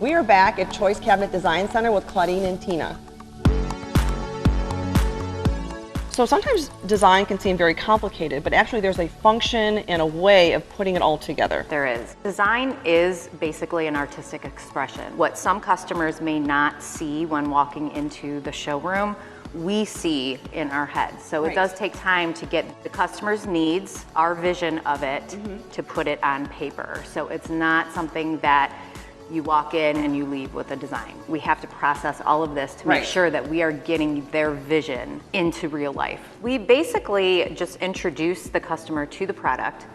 We are back at Choice Cabinet Design Center with Claudine and Tina. So sometimes design can seem very complicated, but actually there's a function and a way of putting it all together. There is. Design is basically an artistic expression. What some customers may not see when walking into the showroom, we see in our heads. So Right. It does take time to get the customer's needs, our vision of it, to put it on paper. So it's not something that you walk in and you leave with a design. We have to process all of this to make Right. sure that we are getting their vision into real life. We basically just introduce the customer to the product.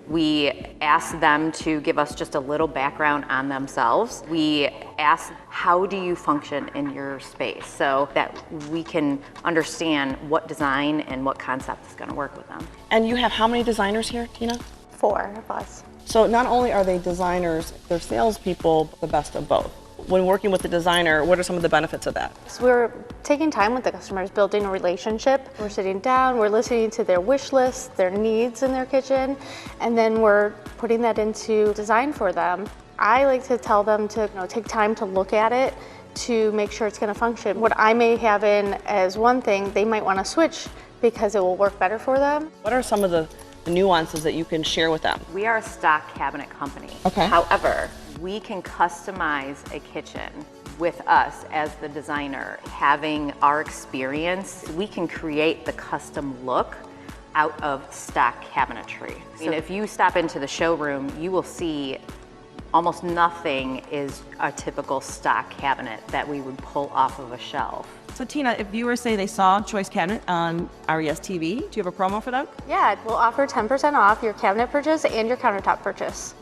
We ask them to give us just a little background on themselves. We ask, how do you function in your space, so that we can understand what design and what concept is going to work with them. And you have how many designers here, Tina? 4 of us. So not only are they designers, they're salespeople, the best of both. When working with the designer, what are some of the benefits of that? So we're taking time with the customers, building a relationship. We're sitting down, we're listening to their wish lists, their needs in their kitchen, and then we're putting that into design for them. I like to tell them to take time to look at it to make sure it's going to function. What I may have in as one thing, they might want to switch because it will work better for them. What are some of the nuances that you can share with them? We are a stock cabinet company. Okay. However, we can customize a kitchen with us as the designer. Having our experience, we can create the custom look out of stock cabinetry. So if you stop into the showroom, you will see almost nothing is a typical stock cabinet that we would pull off of a shelf. So Tina, if viewers say they saw Choice Cabinet on RES TV, do you have a promo for them? Yeah, we'll offer 10% off your cabinet purchase and your countertop purchase.